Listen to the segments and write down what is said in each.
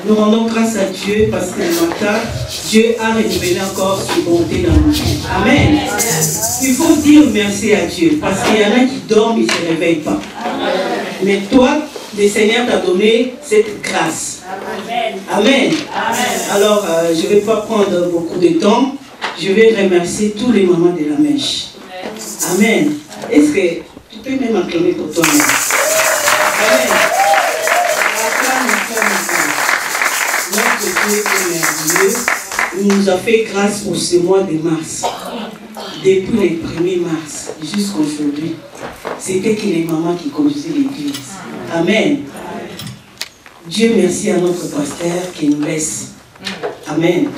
Nous rendons grâce à Dieu parce que le matin, Dieu a révélé encore ses bontés dans nos vies. Amen. Il faut dire merci à Dieu parce qu'il y en a qui dorment et ne se réveillent pas. Mais toi, le Seigneur t'a donné cette grâce. Amen. Alors, je ne vais pas prendre beaucoup de temps. Je vais remercier tous les mamans de la mèche. Amen. Est-ce que tu peux même acclamer pour toi-même? Amen. Notre Dieu est merveilleux. Il nous a fait grâce pour ce mois de mars. Depuis le 1er mars jusqu'à aujourd'hui, c'était que les mamans qui conduisaient l'église. Amen. Dieu merci à notre pasteur qui nous laisse. Amen.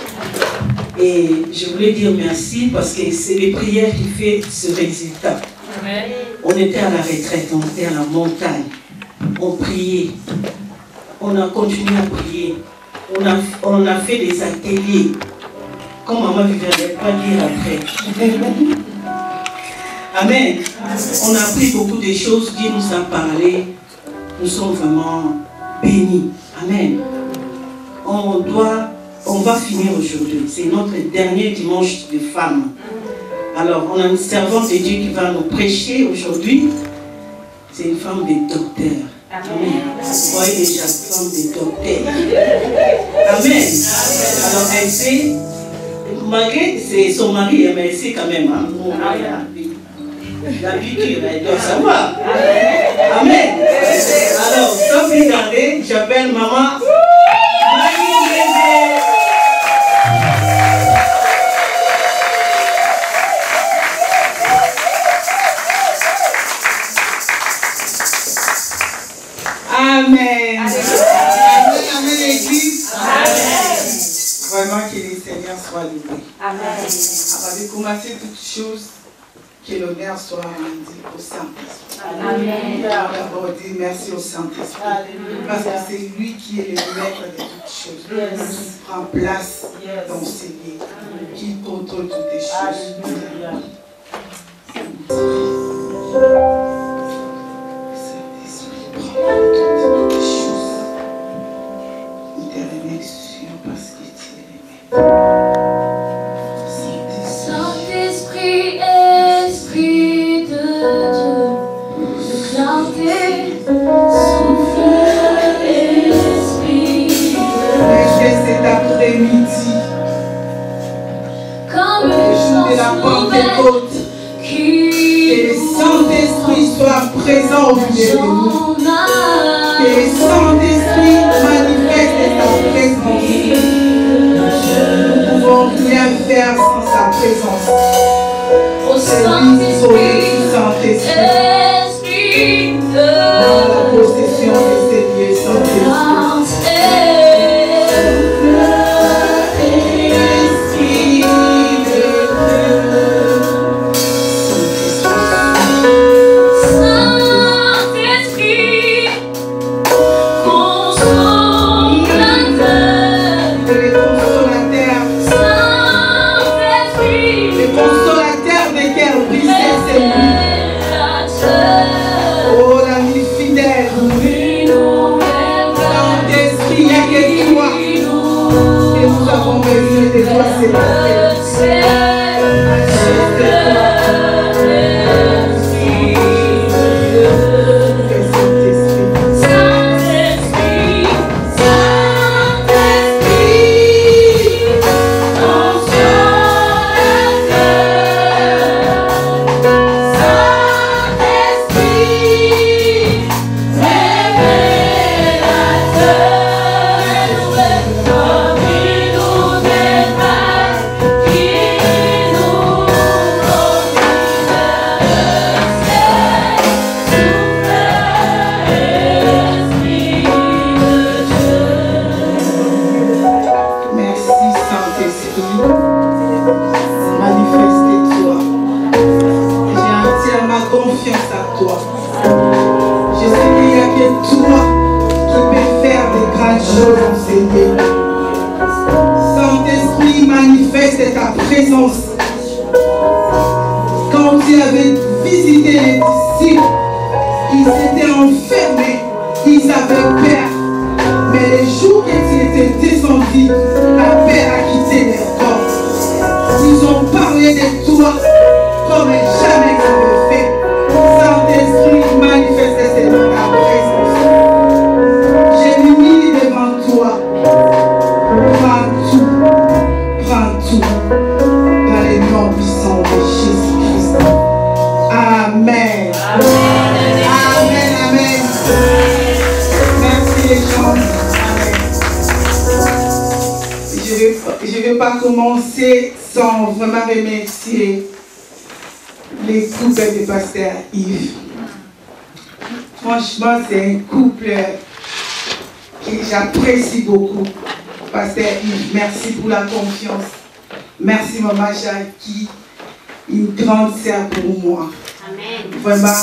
Et je voulais dire merci parce que c'est les prières qui font ce résultat. Amen. On était à la retraite, on était à la montagne. On priait. On a continué à prier. On a fait des ateliers. Comme maman ne viendrait pas dire après. Amen. On a appris beaucoup de choses. Dieu nous a parlé. Nous sommes vraiment bénis. Amen. On va finir aujourd'hui. C'est notre dernier dimanche de femmes. Alors, on a une servante de Dieu qui va nous prêcher aujourd'hui. C'est une femme de docteur. Amen. Vous voyez déjà, femme de docteur. Amen. Alors, elle sait, malgré c'est son mari, mais elle sait quand même. Hein, l'habitude, elle doit savoir. Amen. Alors, sans plus tarder, j'appelle maman. Amen. Amen, amen, l'église. Amen. Vraiment que le Seigneur soit loué. Amen. Avant de commencer toutes choses, que l'honneur soit rendu au Saint-Esprit. Amen. D'abord dire merci au Saint-Esprit. Parce que c'est lui qui est le maître de toutes choses. Qui prend place dans ces lieux. Qui contrôle toutes les choses. Saint-Esprit, Esprit de Dieu, chantez, souffle, Esprit. Laissez cet après-midi, Comme le jour de la Pentecôte, que le Saint-Esprit soit présent au milieu de nous. Que le Saint-Esprit manifeste sa présence. Nous ne pouvons rien faire sans sa présence. C'est lui qui sauve Saint-Esprit. Dans la possession de ces lieux, Saint-Esprit. c'est parfait. Saint-Esprit, manifeste ta présence. Quand tu avais visité les disciples, ils étaient enfermés, ils avaient peur. Mais les jours que tu étais descendu, la peur a quitté leur corps. Ils ont parlé de toi comme jamais ils avaient fait. Saint-Esprit, manifeste seulement ta présence. J'ai mis devant toi. Prends tout dans les noms puissants de Jésus-Christ. Amen. Amen. Amen. Amen. Merci les gens. Amen. Je ne vais pas commencer sans vraiment remercier les couples de pasteur Yves. Franchement, c'est un couple que j'apprécie beaucoup. Pasteur Yves, merci pour la confiance. Merci Maman Jackie, une grande sœur pour moi. Amen. Vraiment,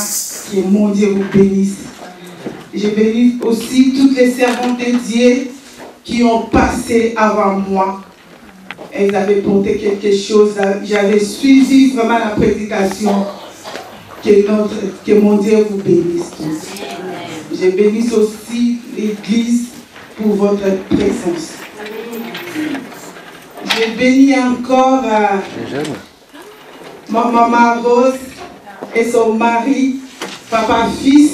que mon Dieu vous bénisse. Je bénis aussi toutes les servantes de Dieu qui ont passé avant moi. Elles avaient porté quelque chose. J'avais suivi vraiment la prédication. Que mon Dieu vous bénisse tous. Amen. Je bénis aussi l'Église pour votre présence. Je bénis encore ma maman Rose et son mari, papa, fils.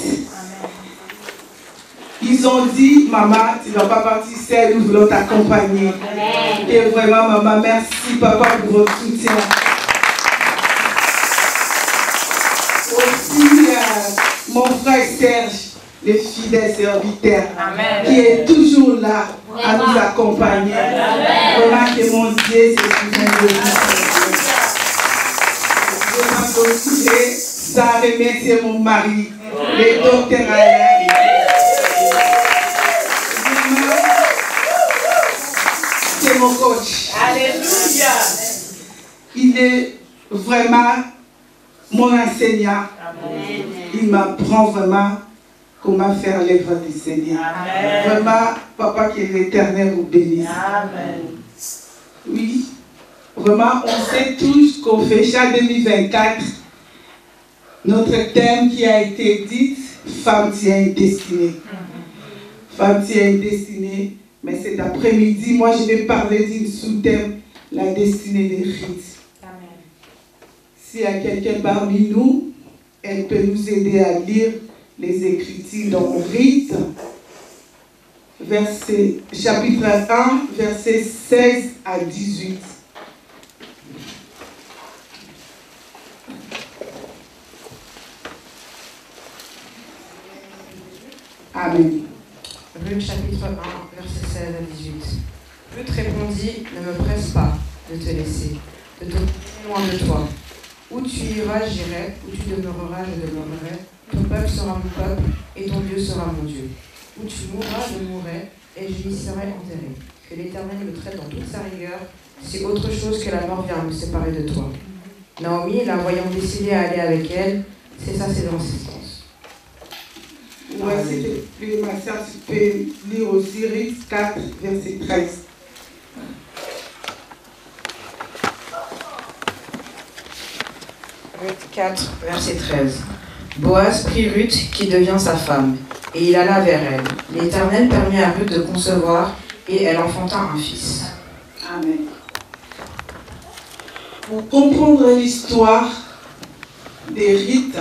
Ils ont dit, maman, tu ne vas pas partir seule, nous voulons t'accompagner. Et vraiment, maman, merci, papa, pour votre soutien. Aussi, mon frère Serge, le fidèle serviteur, qui est toujours là à nous accompagner. Vraiment que mon Dieu se souvient de nous. Je vais continuer sans remercier mon mari, le docteur Alain. C'est mon coach. Alléluia. Il est vraiment mon enseignant. Amen. Il m'apprend vraiment comment faire l'œuvre du Seigneur. Amen. Vraiment, papa, que l'Éternel vous bénisse. Amen. Oui, vraiment, on sait tous qu'au Fécha 2024, notre thème qui a été dit, femme tient une destinée. Femme tient une destinée. Mais cet après-midi, moi, je vais parler d'une sous-thème, la destinée des rites. S'il y a quelqu'un parmi nous, elle peut nous aider à lire les Écritures dans Rite, chapitre 1, versets 16 à 18. Amen. Ruth chapitre 1, verset 16 à 18. Ruth répondit, ne me presse pas de te laisser, de te loin de toi. Où tu iras, j'irai, où tu demeureras, je demeurerai. Ton peuple sera mon peuple, et ton Dieu sera mon Dieu. Où tu mourras, je mourrai, et je y serai enterré. Que l'Éternel me traite dans toute sa rigueur, si autre chose que la mort vient me séparer de toi. Naomi, la voyant décidée à aller avec elle, cessa ses insistances. Ouais, s'il te plaît, ma soeur, tu peux lire aussi Rite 4, verset 13. Ruth 4, verset 13. Boaz prit Ruth, qui devient sa femme, et il alla vers elle. L'Éternel permit à Ruth de concevoir, et elle enfanta un fils. Amen. pour comprendre l'histoire des rites,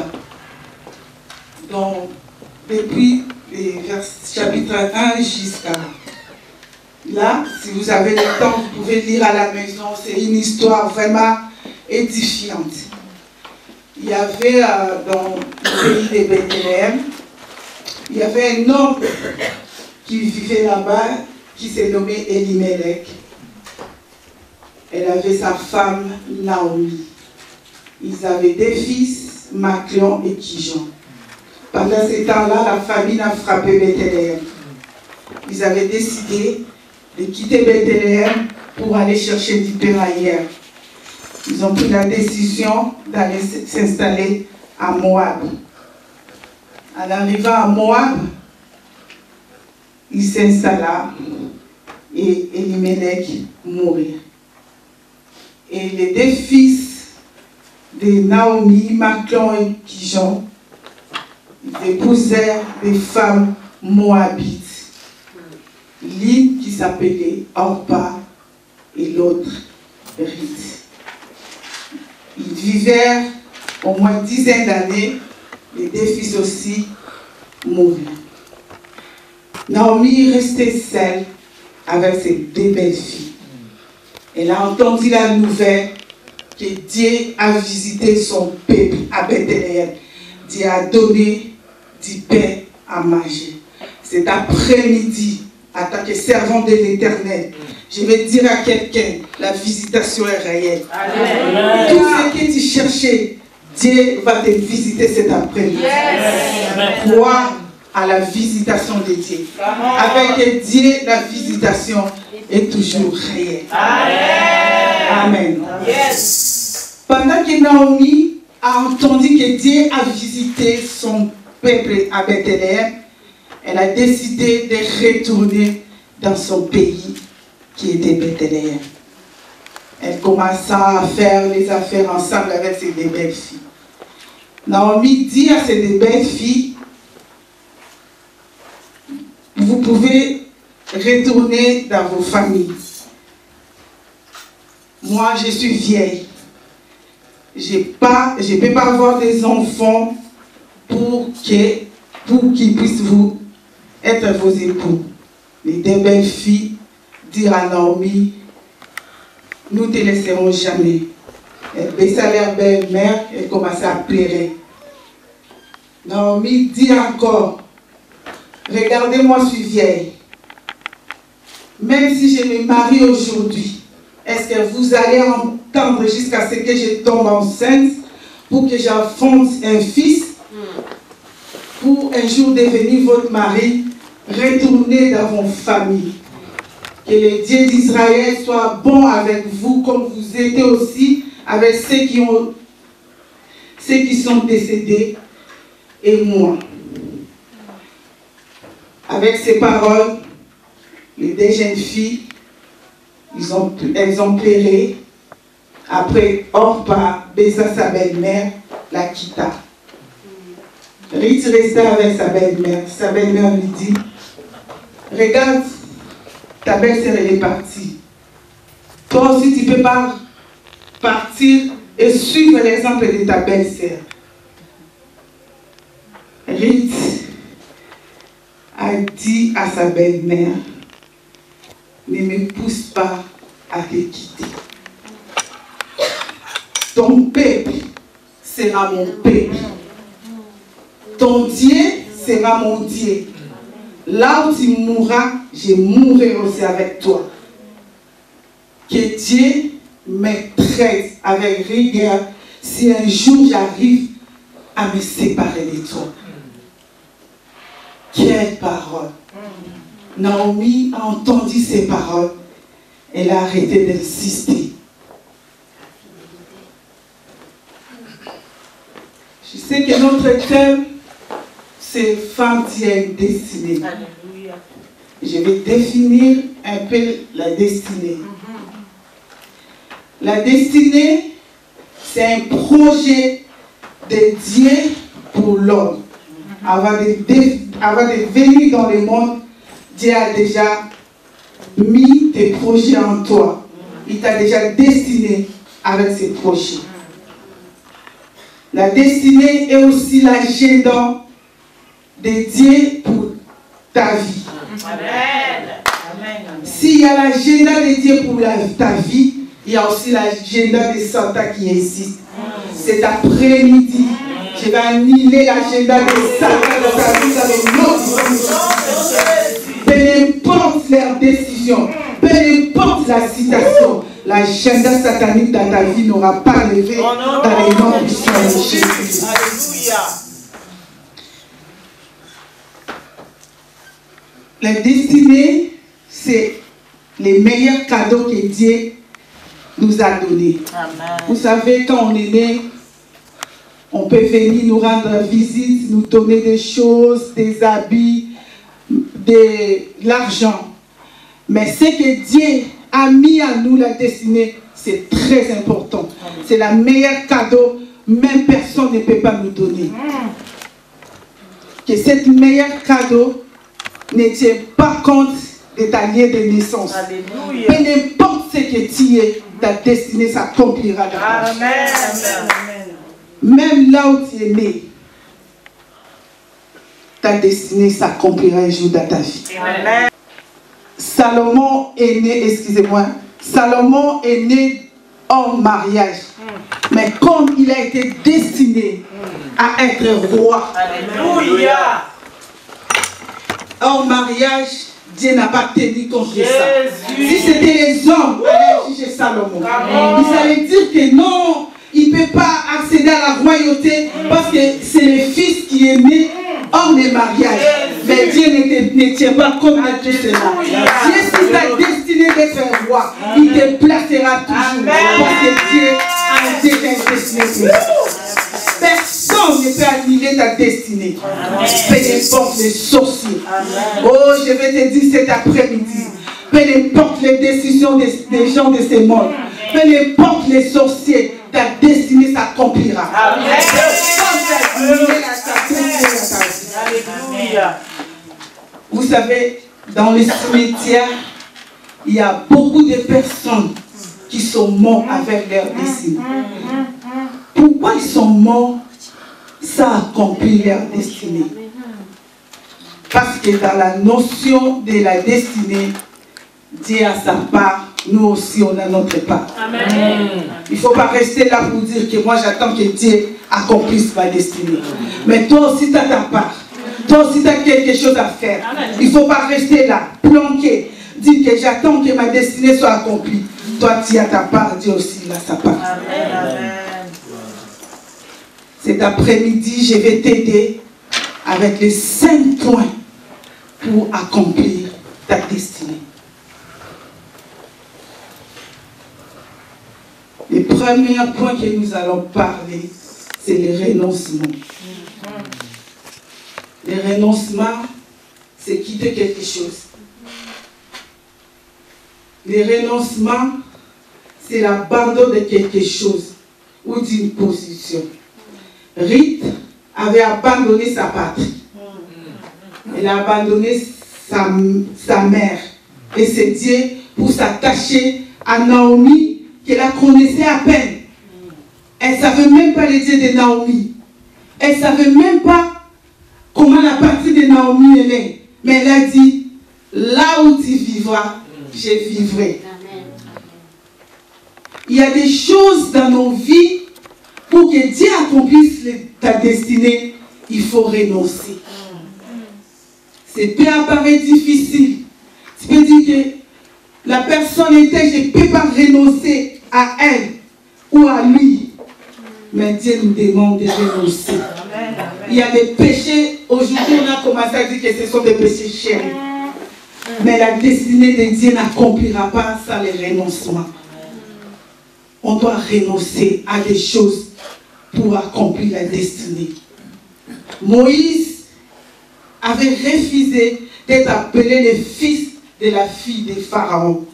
depuis les chapitre 1 jusqu'à là, si vous avez le temps, vous pouvez lire à la maison. C'est une histoire vraiment édifiante. Il y avait dans le pays de Bethléem, il y avait un homme qui vivait là-bas, qui s'est nommé Elimelech. Elle avait sa femme Naomi. Ils avaient des fils, Maclon et Kijon. Pendant ces temps-là, la famine a frappé Bethléem. Ils avaient décidé de quitter Bethléem pour aller chercher du pain ailleurs. Ils ont pris la décision d'aller s'installer à Moab. En arrivant à Moab, il s'installa et Elimelech mourit. Et les deux fils de Naomi, Maclon et Kijon, ils épousèrent des femmes moabites. L'une qui s'appelait Orpa et l'autre Ruth. Ils vivèrent au moins une dizaine d'années. Les deux fils aussi moururent. Naomi restait seule avec ses deux belles filles. Elle a entendu la nouvelle que Dieu a visité son peuple à Bethléem. Dieu a donné du pain à manger. Cet après-midi, en tant que servant de l'Éternel, je vais dire à quelqu'un, la visitation est réelle. Amen. Tout ce que tu cherchais, Dieu va te visiter cet après-midi. Yes. Crois à la visitation de Dieu. Avec Dieu, la visitation est toujours réelle. Amen. Amen. Yes. Pendant que Naomi a entendu que Dieu a visité son peuple à Bethléem, elle a décidé de retourner dans son pays qui était Bethléem. Elle commença à faire les affaires ensemble avec ses deux belles filles. Naomi dit à ses deux belles filles, vous pouvez retourner dans vos familles. Moi, je suis vieille. Je ne peux pas avoir des enfants pour qu'ils puissent être vos époux. Les deux belles filles dirent à Naomi, nous ne te laisserons jamais. Elle baissa leur belle-mère et commença à pleurer. Naomi dit encore, regardez-moi, je suis vieille. Même si je me marie aujourd'hui, est-ce que vous allez entendre jusqu'à ce que je tombe enceinte pour que j'enfante un fils, pour un jour devenir votre mari, retournez dans vos familles. Que le Dieu d'Israël soit bon avec vous comme vous étiez aussi avec ceux qui sont décédés et moi. Avec ces paroles, les deux jeunes filles, elles ont pleuré. Après, Orpa baisa sa belle-mère, la quitta. Ruth resta avec sa belle-mère. Sa belle-mère lui dit, regarde, ta belle-sœur, elle est partie. Toi aussi, tu ne peux pas partir et suivre l'exemple de ta belle-sœur. Ruth a dit à sa belle-mère, ne me pousse pas à te quitter. Ton peuple sera mon peuple. Ton Dieu sera mon Dieu. Là où tu mourras, je mourrai aussi avec toi. Que Dieu me traite avec rigueur si un jour j'arrive à me séparer de toi. Quelle parole! Naomi a entendu ces paroles. Elle a arrêté d'insister. Je sais que notre thème, c'est femme Dieu destinée. Alléluia. Je vais définir un peu la destinée. La destinée, c'est un projet de Dieu pour l'homme. Avant de venir dans le monde, Dieu a déjà mis des projets en toi. Il t'a déjà destiné avec ses projets. La destinée est aussi l'agenda dédié pour ta vie. Amen. S'il y a l'agenda dédié pour ta vie, il y a aussi l'agenda de Satan qui existe. Cet après-midi, je vais annuler l'agenda de Satan dans ta vie dans le nom de Jésus. Peu importe leur décision, peu importe la citation, l'agenda satanique dans ta vie n'aura pas levé dans les noms puissants de Jésus. Alléluia. La destinée, c'est les meilleurs cadeaux que Dieu nous a donnés. Amen. Vous savez, quand on est né, on peut venir nous rendre visite, nous donner des choses, des habits, de l'argent. Mais ce que Dieu a mis à nous, la destinée, c'est très important. C'est le meilleur cadeau, même personne ne peut pas nous donner. Que cet meilleur cadeau ne tient pas compte de ta lieu de naissance. Alléluia. Peu importe ce que tu es, ta destinée s'accomplira. Amen. Même là où tu es né, ta destinée s'accomplira un jour dans ta vie. Amen. Salomon est né, excusez-moi, Salomon est né hors mariage. Mais comme il a été destiné à être roi, Alléluia. hors mariage, Dieu n'a pas tenu compte de ça. Jésus. Si c'était les hommes allaient juger Salomon, ils allaient dire que non, il ne peut pas accéder à la royauté parce que c'est le fils qui est né hors de mariage. Mais Dieu ne tient pas compte de tout cela. Dieu, si t'a destiné d'être roi, il te placera toujours. Parce que Dieu a déjà destiné pour toi. Personne ne peut annuler ta destinée. Peu importe les sorciers. Oh, je vais te dire cet après-midi. Peu importe les décisions des gens de ce monde. Peu importe les sorciers, ta destinée s'accomplira. Personne ne peut annuler ta destinée. Alléluia. Vous savez, dans les cimetières, il y a beaucoup de personnes qui sont mortes avec leur destinée. Pourquoi ils sont morts? Ça accomplit leur destinée. Parce que dans la notion de la destinée, Dieu a sa part, nous aussi on a notre part. Amen. Il ne faut pas rester là pour dire que moi j'attends que Dieu accomplisse ma destinée. Mais toi aussi tu as ta part. Toi aussi tu as quelque chose à faire. Il ne faut pas rester là, planqué, dire que j'attends que ma destinée soit accomplie. Toi tu as ta part, Dieu aussi il a sa part. Amen. Cet après-midi, je vais t'aider avec les 5 points pour accomplir ta destinée. Le premier point que nous allons parler, c'est le renoncement. Le renoncement, c'est quitter quelque chose. Le renoncement, c'est l'abandon de quelque chose ou d'une position. Ruth avait abandonné sa patrie. Elle a abandonné sa mère. Et c'est Dieu pour s'attacher à Naomi qu'elle la connaissait à peine. Elle ne savait même pas le Dieu de Naomi. Elle ne savait même pas comment la partie de Naomi est. Mais elle a dit, là où tu vivras, je vivrai. Il y a des choses dans nos vies. Pour que Dieu accomplisse ta destinée, il faut renoncer. C'est peut apparaître difficile. Tu peux dire que la personne était, je ne peux pas renoncer à elle ou à lui. Mais Dieu nous demande de renoncer. Il y a des péchés, aujourd'hui on a commencé à dire que ce sont des péchés chers. Mais la destinée de Dieu n'accomplira pas sans le renoncement. On doit renoncer à des choses pour accomplir la destinée. Moïse avait refusé d'être appelé le fils de la fille de Pharaon.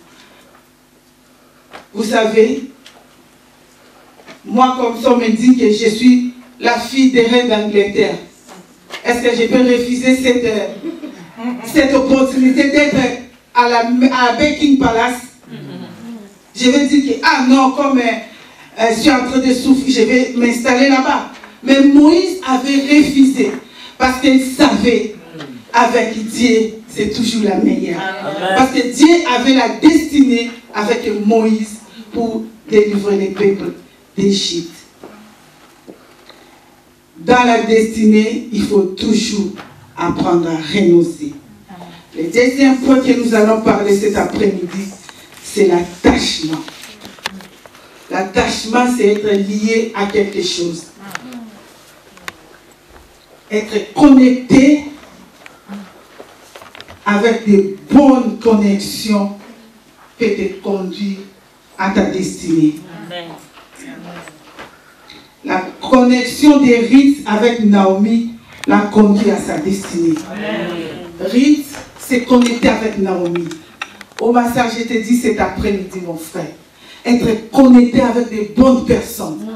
Vous savez, moi comme ça on me dit que je suis la fille des reines d'Angleterre. Est-ce que je peux refuser cette opportunité d'être à Buckingham Palace? Je vais dire que, ah non, comme Je suis en train de souffrir, je vais m'installer là-bas. Mais Moïse avait refusé parce qu'il savait avec Dieu, c'est toujours la meilleure. Amen. Parce que Dieu avait la destinée avec Moïse pour délivrer les peuples d'Égypte. Dans la destinée, il faut toujours apprendre à renoncer. Le deuxième point que nous allons parler cet après-midi, c'est l'attachement. L'attachement, c'est être lié à quelque chose. Être connecté avec de bonnes connexions peut te conduire à ta destinée. Amen. La connexion de Ruth avec Naomi l'a conduit à sa destinée. Ruth s'est connectée avec Naomi. Au massage, je te dis cet après-midi, mon frère, être connecté avec de bonnes personnes,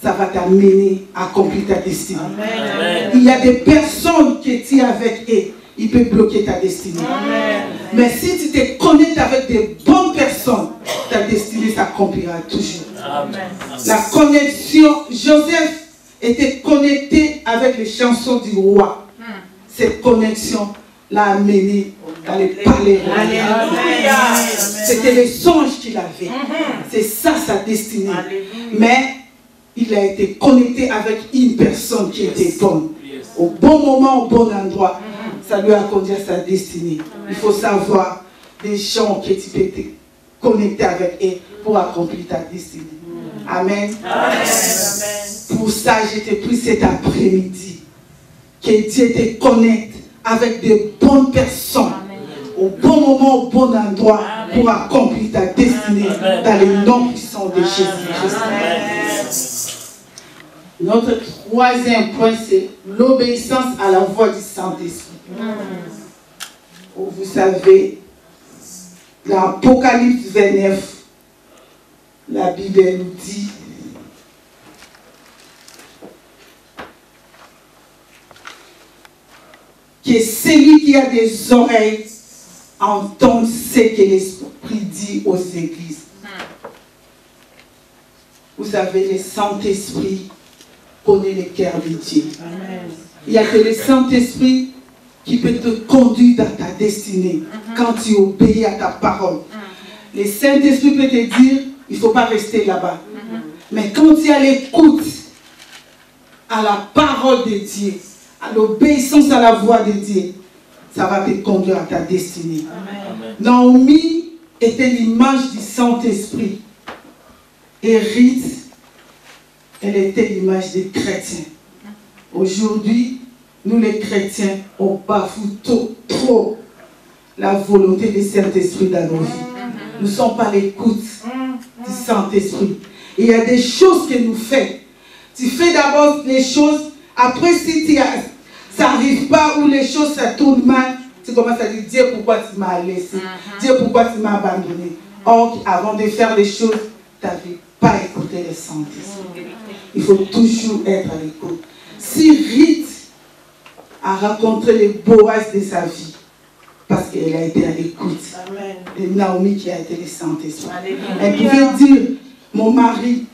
ça va t'amener à accomplir ta destinée. Amen. Il y a des personnes qui sont avec eux, ils peuvent bloquer ta destinée. Amen. Mais si tu te connectes avec des bonnes personnes, ta destinée s'accomplira toujours. Amen. La connexion, Joseph était connecté avec les chansons du roi. Cette connexion l'a amené à les parler. C'était les songes qu'il avait. C'est ça sa destinée. Mais il a été connecté avec une personne qui était bonne. Au bon moment, au bon endroit. Ça lui a conduit à sa destinée. Il faut savoir des gens que tu peux te connecter avec eux pour accomplir ta destinée. Amen. Amen. Pour ça, je t'ai pris cet après-midi. Que Dieu te connecte avec de bonnes personnes. Amen. Au bon moment, au bon endroit. Amen. Pour accomplir ta destinée. Amen. Dans le nom puissant de Jésus-Christ. Notre troisième point, c'est l'obéissance à la voix du Saint-Esprit. Vous savez, dans Apocalypse 29, la Bible nous dit que celui qui a des oreilles entend ce que l'Esprit dit aux églises. Vous savez, le Saint-Esprit connaît le cœur de Dieu. Amen. Il n'y a que le Saint-Esprit qui peut te conduire dans ta destinée quand tu obéis à ta parole. Le Saint-Esprit peut te dire, il ne faut pas rester là-bas. Mais quand tu as l'écoute à la parole de Dieu, à l'obéissance à la voix de Dieu, ça va te conduire à ta destinée. Amen. Naomi était l'image du Saint-Esprit. Et Ruth, elle était l'image des chrétiens. Aujourd'hui, nous les chrétiens, on bafoue trop la volonté du Saint-Esprit dans nos vies. Nous ne sommes pas à l'écoute du Saint-Esprit. Il y a des choses que nous faisons. Tu fais d'abord les choses, après si ça n'arrive pas ou les choses ça tourne mal, tu commences à dire Dieu pourquoi tu m'as laissé, Dieu pourquoi tu m'as abandonné. Or, avant de faire les choses, tu n'avais pas écouté le Saint-Esprit. Il faut toujours être à l'écoute. Si Ruth a rencontré les Boaz de sa vie, parce qu'elle a été à l'écoute de Naomi qui a été le Saint-Esprit. Elle pouvait dire, mon mari,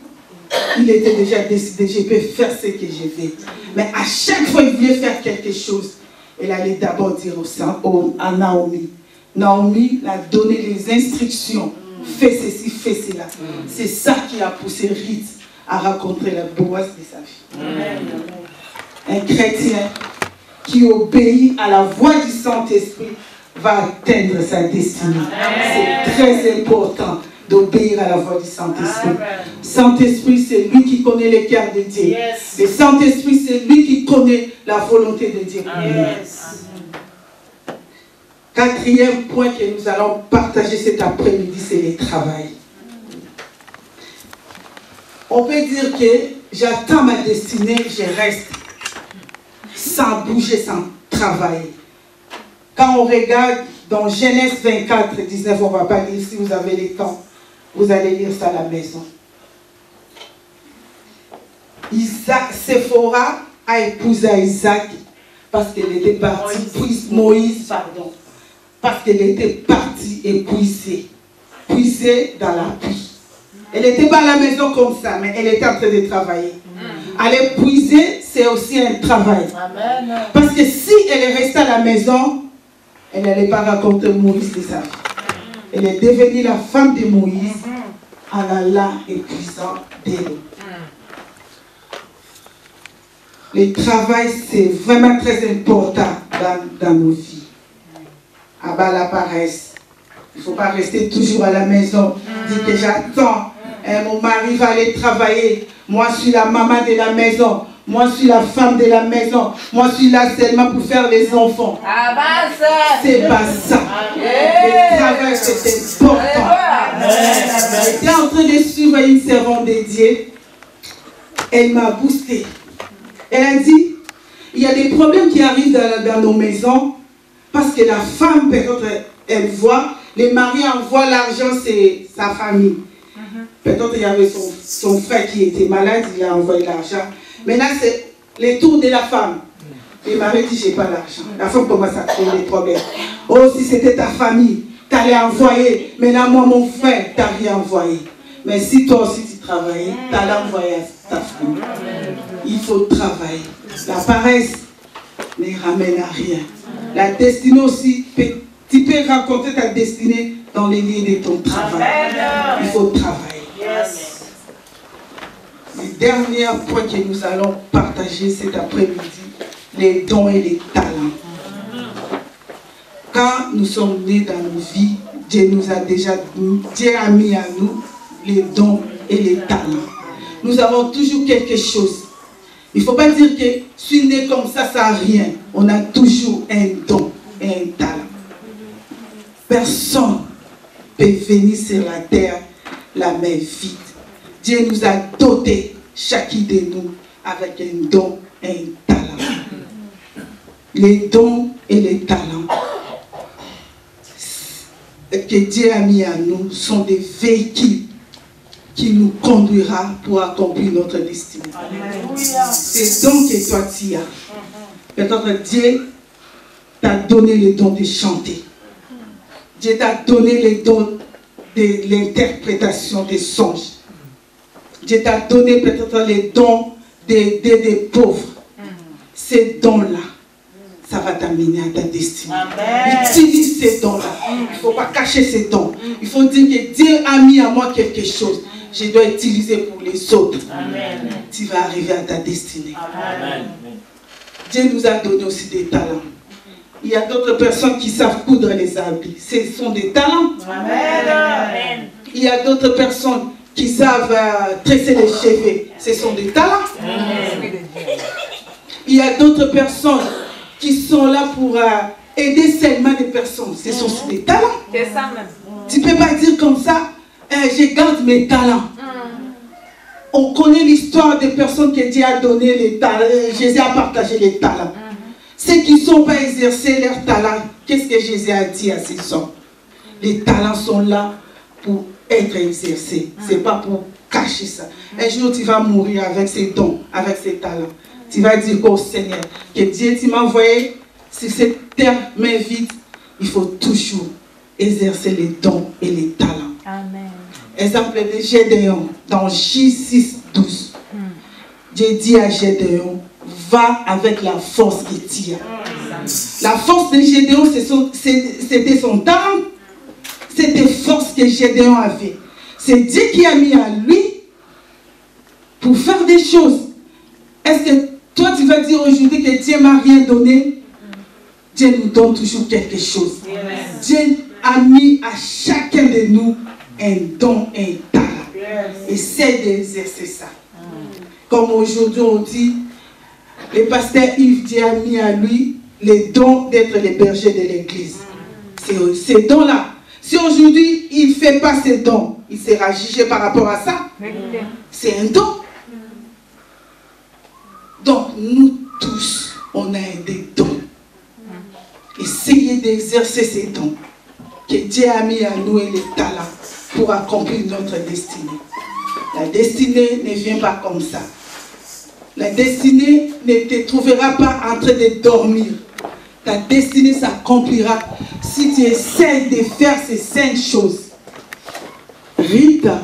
il était déjà décidé, je peux faire ce que je veux. Mais à chaque fois qu'il voulait faire quelque chose, elle allait d'abord dire à Naomi. Naomi l'a donné les instructions. Fais ceci, fais cela. C'est ça qui a poussé Ruth à rencontrer la Boaz de sa vie. Un chrétien qui obéit à la voix du Saint-Esprit va atteindre sa destinée. C'est très important d'obéir à la voix du Saint-Esprit. Saint-Esprit, c'est lui qui connaît le cœur de Dieu. Yes. Le Saint-Esprit, c'est lui qui connaît la volonté de Dieu. Yes. Quatrième point que nous allons partager cet après-midi, c'est le travail. On peut dire que j'attends ma destinée, je reste sans bouger, sans travailler. Quand on regarde dans Genèse 24, 19, on ne va pas lire, si vous avez le temps, vous allez lire ça à la maison. Séphora a épousé Isaac parce qu'elle était partie, Moïse, pardon, parce qu'elle était partie épuisée, puisée dans la pluie. Elle n'était pas à la maison comme ça, mais elle était en train de travailler. Aller puiser, c'est aussi un travail. Amen. Parce que si elle est restée à la maison, elle n'allait pas raconter Moïse de sa vie. Elle est devenue la femme de Moïse en allant et puisant d'elle. Le travail, c'est vraiment très important dans nos vies. Abat la paresse. Il ne faut pas rester toujours à la maison. Dire que j'attends. Mon mari va aller travailler. Moi, je suis la maman de la maison. Moi, je suis la femme de la maison. Moi, je suis là seulement pour faire les enfants. C'est pas ça. Le travail, c'est important. J'étais en train de suivre une servante dédiée. Elle m'a boosté. Elle a dit, il y a des problèmes qui arrivent dans nos maisons parce que la femme, peut-être, elle voit, les maris envoient l'argent, c'est sa famille. Peut-être il y avait son frère qui était malade, il a envoyé l'argent. Maintenant, c'est les tours de la femme. Les maris disent, je n'ai pas l'argent. La femme commence à créer des problèmes. Oh, si c'était ta famille, tu allais envoyer. Maintenant, moi, mon frère, tu n'as rien envoyé. Mais si toi aussi tu travaillais, tu allais envoyer à ta famille. Il faut travailler. La paresse ne ramène à rien. La destinée aussi, tu peux rencontrer ta destinée dans les lieux de ton travail. Il faut travailler. Le dernier point que nous allons partager cet après-midi, les dons et les talents. Quand nous sommes nés dans nos vies, Dieu nous a déjà, Dieu a mis à nous les dons et les talents. Nous avons toujours quelque chose. Il ne faut pas dire que je suis né comme ça n'a rien. On a toujours un don et un talent. Personne ne peut venir sur la terre la main vide. Dieu nous a dotés, chacun de nous, avec un don et un talent. Les dons et les talents que Dieu a mis à nous sont des véhicules qui nous conduira pour accomplir notre destinée. C'est donc que toi tu as. Peut-être Dieu t'a donné le don de chanter. Dieu t'a donné le don de l'interprétation des songes. Dieu t'a donné peut-être les dons d'aider des pauvres. Ces dons-là, ça va t'amener à ta destinée. Utilise ces dons-là. Il ne faut pas cacher ces dons. Il faut dire que Dieu a mis à moi quelque chose. Je dois utiliser pour les autres. Amen. Tu vas arriver à ta destinée. Amen. Dieu nous a donné aussi des talents. Il y a d'autres personnes qui savent coudre les habits. Ce sont des talents. Amen. Il y a d'autres personnes qui savent tresser les cheveux. Ce sont des talents. Amen. Il y a d'autres personnes qui sont là pour aider seulement des personnes. Ce sont aussi des talents. C'est ça même. Tu ne peux pas dire comme ça, je garde mes talents. On connaît l'histoire des personnes que Dieu a donné les talents. Jésus a partagé les talents. Ceux qui ne sont pas exercés leurs talents, qu'est-ce que Jésus a dit à ces hommes? Les talents sont là pour être exercés. Ce n'est pas pour cacher ça. Un jour, tu vas mourir avec ces dons, avec ces talents. Tu vas dire au Seigneur, que Dieu m'a envoyé sur cette terre main vide. Il faut toujours exercer les dons et les talents. Amen. Exemple de Gédéon, dans J6, 12. Dieu dit à Gédéon, va avec la force que tu as. La force de Gédéon, c'était son talent. C'était force que Gédéon avait. C'est Dieu qui a mis à lui pour faire des choses. Est-ce que toi tu vas dire aujourd'hui que Dieu m'a rien donné? Dieu nous donne toujours quelque chose. Dieu a mis à chacun de nous un don et un talent. Essaye d'exercer ça. Comme aujourd'hui on dit, le pasteur Yves, Dieu a mis à lui les dons d'être le berger de l'église. C'est ces dons-là. Si aujourd'hui il ne fait pas ces dons, il sera jugé par rapport à ça. C'est un don. Donc nous tous, on a des dons. Essayez d'exercer ces dons que Dieu a mis à nous et les talents pour accomplir notre destinée. La destinée ne vient pas comme ça. La destinée ne te trouvera pas en train de dormir. Ta destinée s'accomplira si tu essaies de faire ces 5 choses. Rita,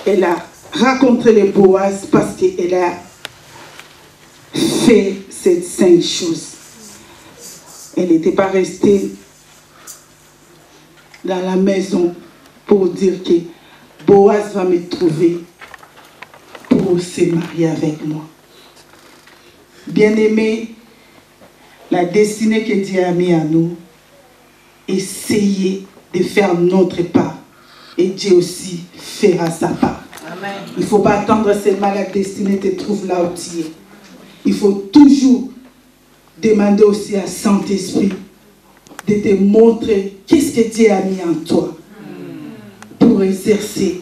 elle a rencontré les Boaz parce qu'elle a fait ces 5 choses. Elle n'était pas restée dans la maison pour dire que Boaz va me trouver pour se marier avec moi. Bien-aimés, la destinée que Dieu a mis à nous, essayez de faire notre part. Et Dieu aussi fera sa part. Amen. Il ne faut pas attendre seulement la destinée te trouve là où tu es. Il faut toujours demander aussi à Saint-Esprit de te montrer qu'est-ce que Dieu a mis en toi pour exercer,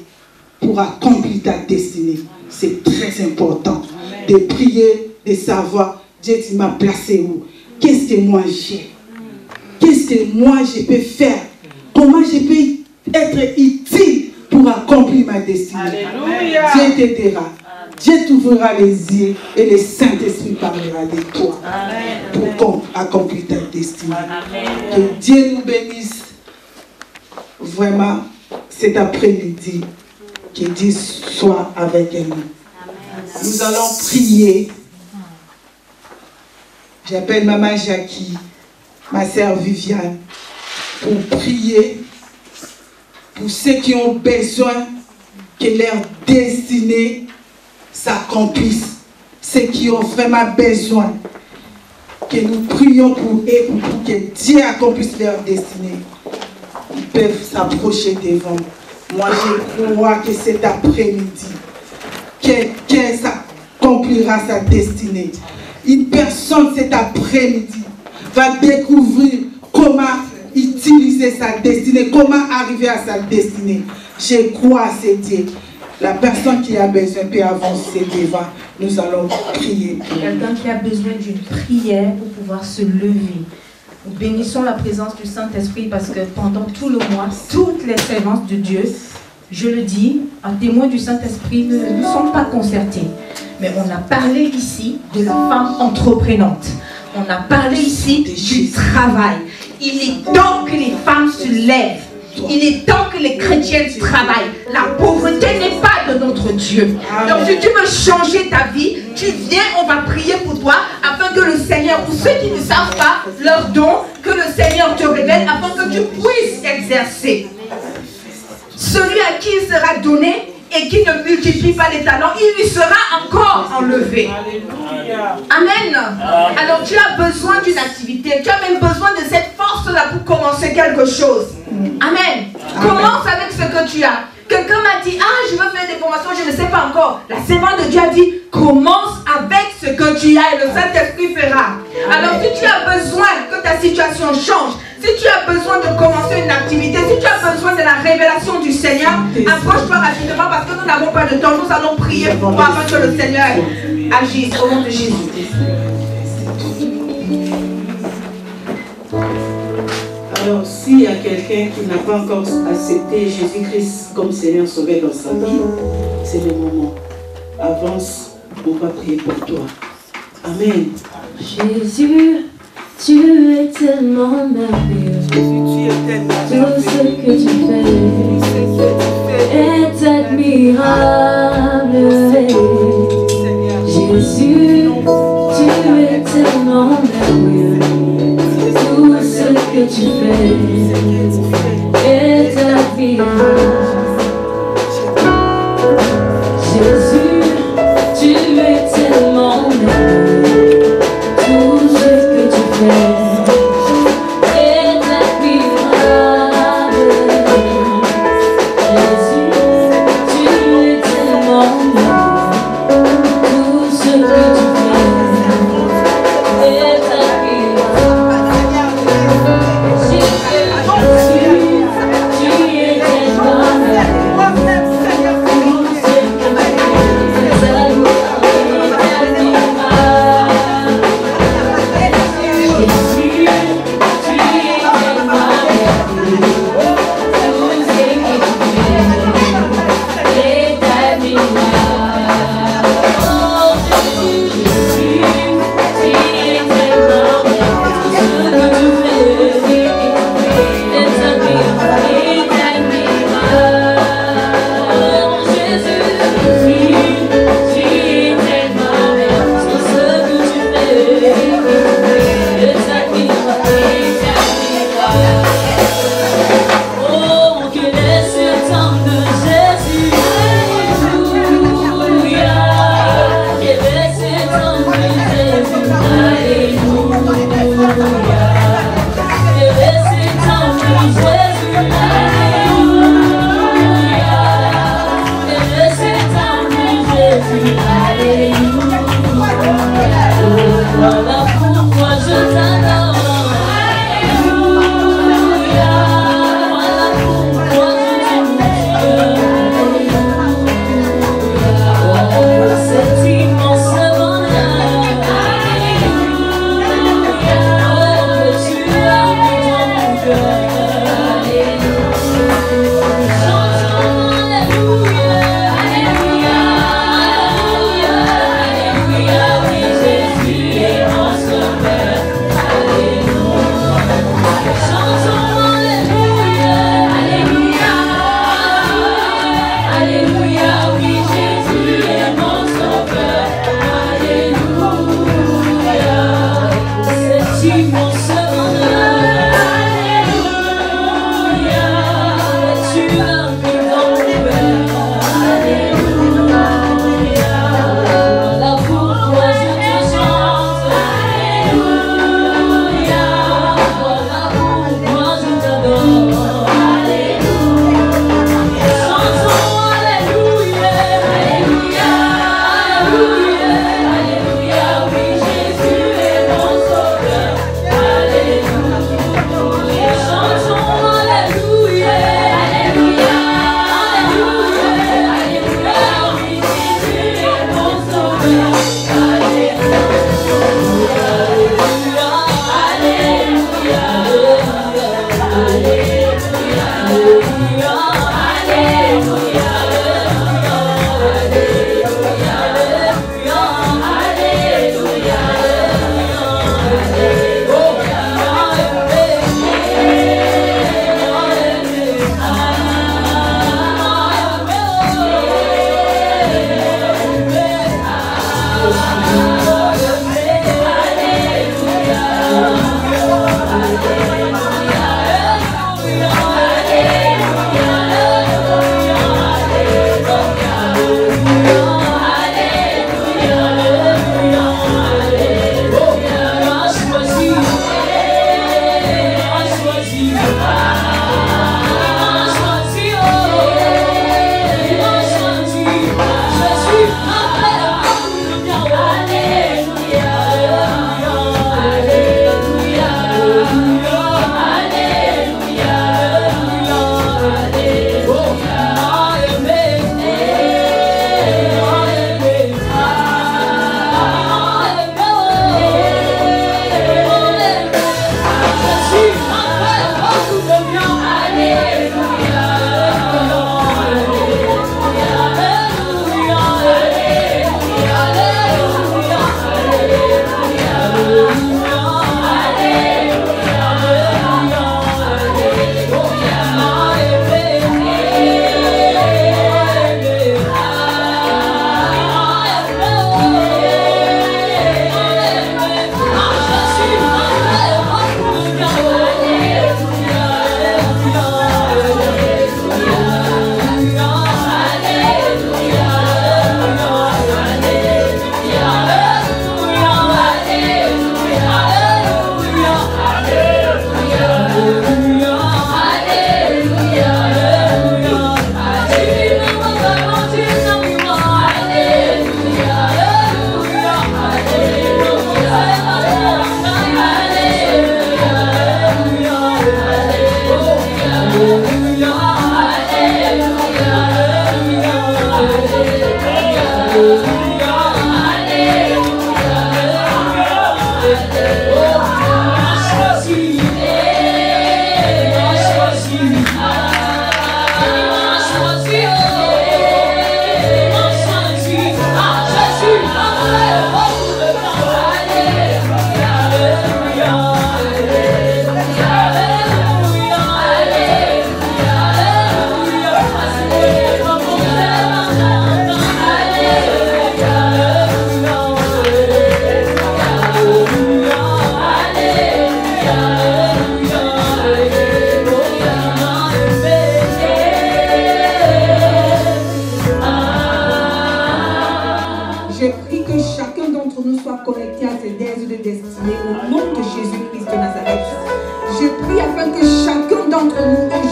pour accomplir ta destinée. C'est très important de prier, de savoir, Dieu, tu m'as placé où? Qu'est-ce que moi j'ai? Qu'est-ce que moi je peux faire? Comment je peux être utile pour accomplir ma destinée? Alléluia. Dieu t'aidera. Dieu t'ouvrira les yeux et le Saint-Esprit parlera de toi. Amen. Pour accomplir ta destinée. Amen. Que Dieu nous bénisse vraiment cet après-midi. Que Dieu soit avec nous. Nous allons prier. J'appelle Maman Jackie, ma sœur Viviane, pour prier pour ceux qui ont besoin que leur destinée s'accomplisse. Ceux qui ont vraiment besoin que nous prions pour eux, pour que Dieu accomplisse leur destinée. Ils peuvent s'approcher devant. Moi, je crois que cet après-midi, quelqu'un accomplira sa destinée. Une personne cet après-midi va découvrir comment utiliser sa destinée, comment arriver à sa destinée. Je crois à ce Dieu. La personne qui a besoin peut avancer devant. Nous allons prier. Quelqu'un qui a besoin d'une prière pour pouvoir se lever. Nous bénissons la présence du Saint-Esprit parce que pendant tout le mois, toutes les séances de Dieu, je le dis, un témoin du Saint-Esprit ne sont pas concertés. Mais on a parlé ici de la femme entreprenante. On a parlé ici du travail. Il est temps que les femmes se lèvent. Il est temps que les chrétiennes travaillent. La pauvreté n'est pas de notre Dieu. Donc si tu veux changer ta vie, tu viens, on va prier pour toi afin que le Seigneur, pour ceux qui ne savent pas leur don, que le Seigneur te révèle afin que tu puisses exercer. Celui à qui il sera donné et qui ne multiplie pas les talents, il lui sera encore enlevé. Alléluia. Amen. Alors tu as besoin d'une activité, tu as même besoin de cette force-là pour commencer quelque chose. Amen. Commence avec ce que tu as. Quelqu'un m'a dit, ah, je veux faire des formations, je ne sais pas encore. La servante de Dieu a dit, commence avec ce que tu as et le Saint-Esprit fera. Alors si tu as besoin que ta situation change, si tu as besoin de commencer une activité, si tu as besoin de la révélation du Seigneur, approche-toi rapidement parce que nous n'avons pas de temps. Nous allons prier pour toi afin que le Seigneur agisse au nom de Jésus. Alors, s'il y a quelqu'un qui n'a pas encore accepté Jésus-Christ comme Seigneur Sauveur dans sa vie, c'est le moment. Avance, on va prier pour toi. Amen. Jésus, tu es tellement merveilleux. Tout ce que tu fais est admirable. Jésus, tu es tellement merveilleux. Tout ce que tu fais est admirable. Jésus, tu es tellement merveilleux. Tout ce que tu fais est admirable. Jésus, tu es tellement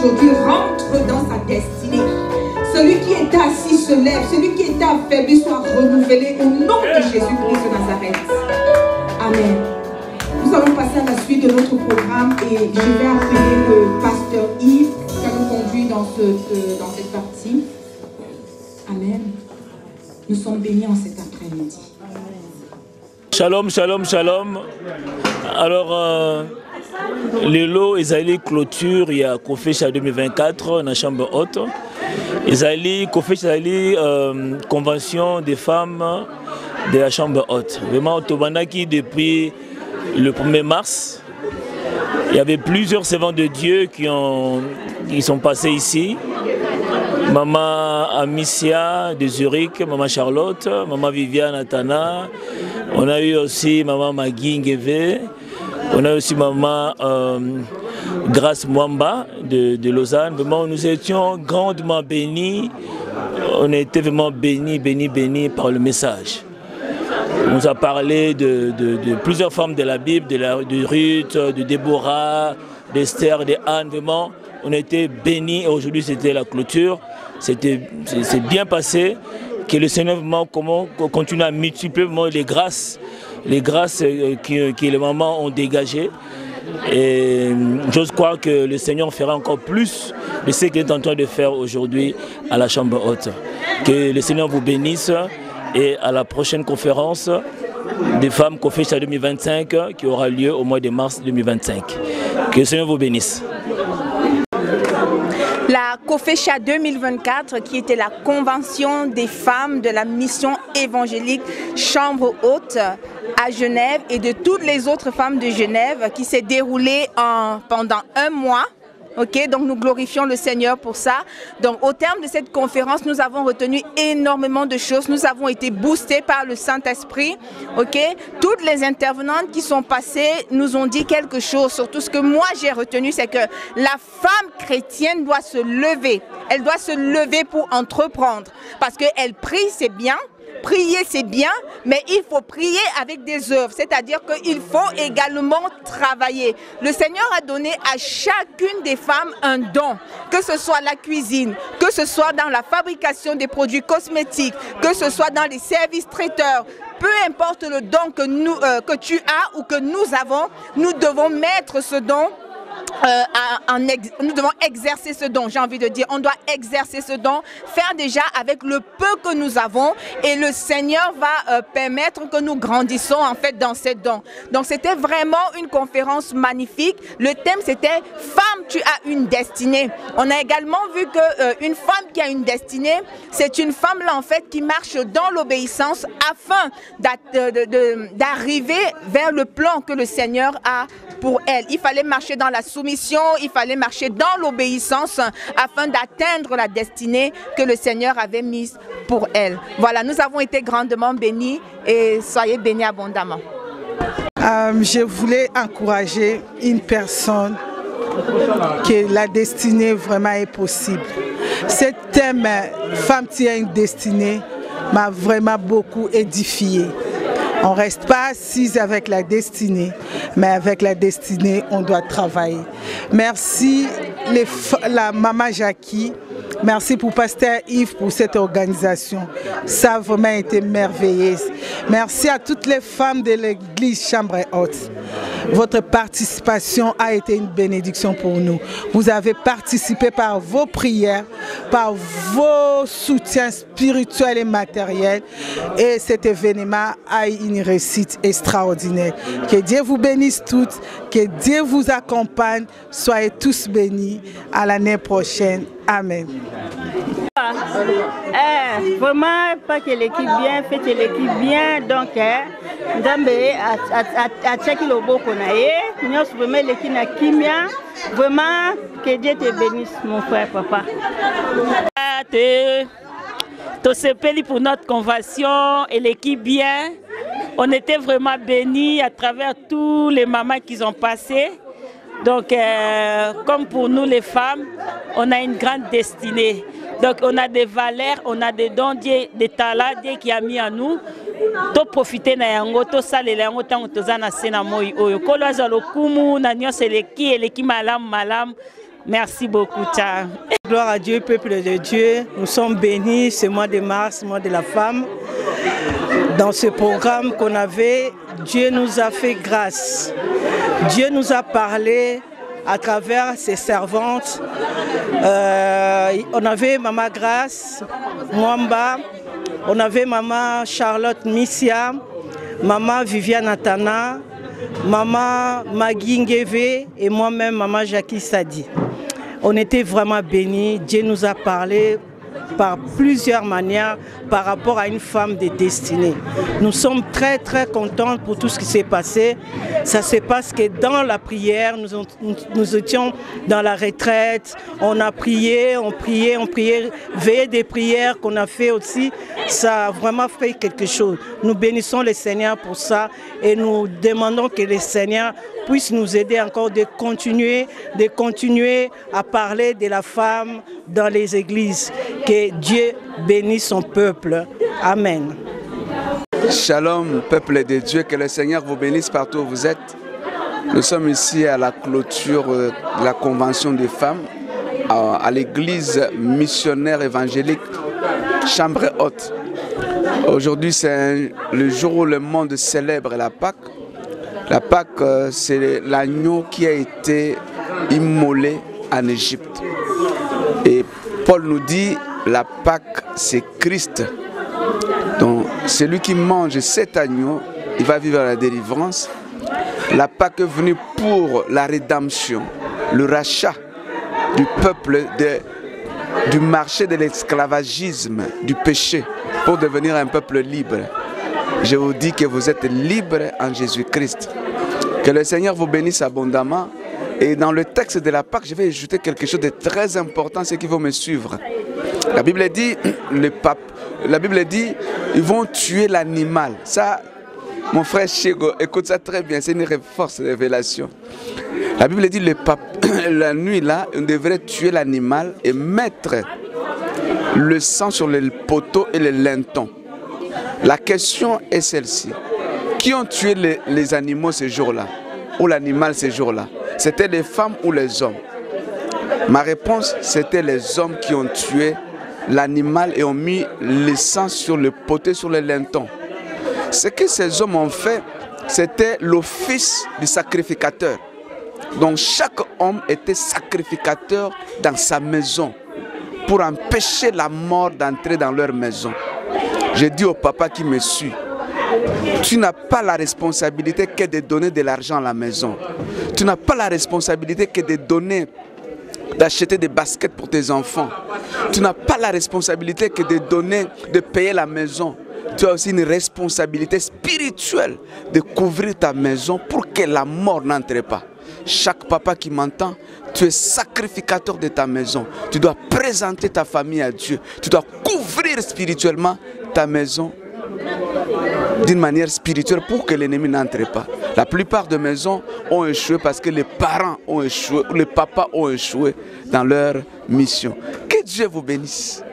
Aujourd'hui rentre dans sa destinée. Celui qui était assis se lève, celui qui était affaibli soit renouvelé au nom de Jésus-Christ de Nazareth. Amen. Nous allons passer à la suite de notre programme et je vais appeler le pasteur Yves qui va nous conduire dans cette partie. Amen. Nous sommes bénis en cet après-midi. Shalom, shalom, shalom. Alors, les lots, ils allaient clôture, il y a Kofecha 2024 dans la chambre haute. Ils allaient, Kofecha allaient, convention des femmes de la chambre haute. Vraiment, au Tobanaki, depuis le 1er mars, il y avait plusieurs servants de Dieu qui sont passés ici. Maman Amicia de Zurich, Maman Charlotte, Maman Viviane Atana. On a eu aussi Maman Magui Ngeve. On a aussi Maman Grace Mwamba de Lausanne. Vraiment, nous étions grandement bénis. On était vraiment bénis par le message. On nous a parlé de plusieurs femmes de la Bible, de Ruth, de Déborah, d'Esther, d'Anne. Vraiment, on était bénis. Aujourd'hui, c'était la clôture. C'est bien passé. Que le Seigneur continue à multiplier les grâces que les mamans ont dégagées. Et j'ose croire que le Seigneur fera encore plus de ce qu'il est en train de faire aujourd'hui à la chambre haute. Que le Seigneur vous bénisse et à la prochaine conférence des femmes Kofecha 2025 qui aura lieu au mois de mars 2025. Que le Seigneur vous bénisse. La Kofecha 2024, qui était la convention des femmes de la mission évangélique Chambre Haute à Genève et de toutes les autres femmes de Genève, qui s'est déroulée pendant un mois. Ok, donc nous glorifions le Seigneur pour ça. Donc au terme de cette conférence, nous avons retenu énormément de choses. Nous avons été boostés par le Saint-Esprit. Ok, toutes les intervenantes qui sont passées nous ont dit quelque chose. Surtout ce que moi j'ai retenu, c'est que la femme chrétienne doit se lever. Elle doit se lever pour entreprendre. Parce qu'elle prie, c'est bien. Prier, c'est bien, mais il faut prier avec des œuvres, c'est-à-dire qu'il faut également travailler. Le Seigneur a donné à chacune des femmes un don, que ce soit la cuisine, que ce soit dans la fabrication des produits cosmétiques, que ce soit dans les services traiteurs. Peu importe le don que tu as ou que nous avons, nous devons mettre ce don. Nous devons exercer ce don, j'ai envie de dire, on doit exercer ce don, faire déjà avec le peu que nous avons et le Seigneur va permettre que nous grandissons en fait dans ces dons. Donc c'était vraiment une conférence magnifique. Le thème c'était « Femme, tu as une destinée ». On a également vu qu'une femme qui a une destinée, c'est une femme là en fait qui marche dans l'obéissance afin d'arriver vers le plan que le Seigneur a pour elle. Il fallait marcher dans la soumission, il fallait marcher dans l'obéissance afin d'atteindre la destinée que le Seigneur avait mise pour elle. Voilà, nous avons été grandement bénis et soyez bénis abondamment. Je voulais encourager une personne que la destinée vraiment est possible. Ce thème « Femme, tu as une destinée » m'a vraiment beaucoup édifié. On ne reste pas assise avec la destinée, mais avec la destinée, on doit travailler. Merci la maman Jackie Merci pour Pasteur Yves pour cette organisation. Ça a vraiment été merveilleux. Merci à toutes les femmes de l'église Chambre Haute. Votre participation a été une bénédiction pour nous. Vous avez participé par vos prières, par vos soutiens spirituels et matériels. Et cet événement a eu une réussite extraordinaire. Que Dieu vous bénisse toutes, que Dieu vous accompagne. Soyez tous bénis. À l'année prochaine. Amen. Vraiment, pas que l'équipe bien, faites l'équipe bien. Donc, Ndambe a checké le beau qu'on a eu. Nous avons l'équipe na Kimia. Vraiment, que Dieu te bénisse, mon frère, papa. Tout se payé pour notre convention et l'équipe bien. On était vraiment bénis à travers tous les mamans qui ont passé. Donc, comme pour nous les femmes, on a une grande destinée. Donc, on a des valeurs, on a des dons, des talents qui a mis en nous. To profiter na yango, to sale la yango tango tozana sena moi oyo. Kolo azalo kumu na nyonse eleki malam. Merci beaucoup, ciao. Gloire à Dieu, peuple de Dieu. Nous sommes bénis ce mois de mars, mois de la femme. Dans ce programme qu'on avait, Dieu nous a fait grâce. Dieu nous a parlé à travers ses servantes. On avait Maman Grâce, Mwamba, on avait Maman Charlotte Missia, Maman Viviane Atana, Maman Magui Ngeve et moi-même Maman Jackie Sadi. On était vraiment bénis. Dieu nous a parlé par plusieurs manières par rapport à une femme de destinée. Nous sommes très contents pour tout ce qui s'est passé. Ça se passe que dans la prière, nous étions dans la retraite, on a prié, on priait, veillé des prières qu'on a fait aussi. Ça a vraiment fait quelque chose. Nous bénissons le Seigneur pour ça et nous demandons que le Seigneur puisse nous aider encore de continuer à parler de la femme dans les églises. Que Dieu bénisse son peuple. Amen. Shalom, peuple de Dieu, que le Seigneur vous bénisse partout où vous êtes. Nous sommes ici à la clôture de la convention des femmes à l'église missionnaire évangélique Chambre Haute. Aujourd'hui, c'est le jour où le monde célèbre la Pâque. La Pâque, c'est l'agneau qui a été immolé en Égypte. Et Paul nous dit, la Pâque, c'est Christ. Donc, celui qui mange cet agneau, il va vivre la délivrance. La Pâque est venue pour la rédemption, le rachat du peuple du marché de l'esclavagisme, du péché, pour devenir un peuple libre. Je vous dis que vous êtes libre en Jésus-Christ. Que le Seigneur vous bénisse abondamment. Et dans le texte de la Pâque, je vais ajouter quelque chose de très important, c'est qu'il faut me suivre. La Bible dit, ils vont tuer l'animal. Ça, mon frère Chego, écoute ça très bien, c'est une force de révélation. La Bible dit, la nuit là, on devrait tuer l'animal et mettre le sang sur les poteaux et les lintons. La question est celle-ci. Qui ont tué les animaux ce jour-là? Ou l'animal ce jour-là? C'était les femmes ou les hommes? Ma réponse, c'était les hommes qui ont tué l'animal et ont mis le sang sur le poteau, sur les lintons. Ce que ces hommes ont fait, c'était l'office du sacrificateur. Donc chaque homme était sacrificateur dans sa maison pour empêcher la mort d'entrer dans leur maison. J'ai dit au papa qui me suit, tu n'as pas la responsabilité que de donner de l'argent à la maison. Tu n'as pas la responsabilité que de donner, d'acheter des baskets pour tes enfants. Tu n'as pas la responsabilité que de donner, de payer la maison. Tu as aussi une responsabilité spirituelle de couvrir ta maison pour que la mort n'entre pas. Chaque papa qui m'entend, tu es sacrificateur de ta maison. Tu dois présenter ta famille à Dieu. Tu dois couvrir spirituellement ta maison d'une manière spirituelle pour que l'ennemi n'entre pas. La plupart des maisons ont échoué parce que les parents ont échoué, ou les papas ont échoué dans leur mission. Que Dieu vous bénisse.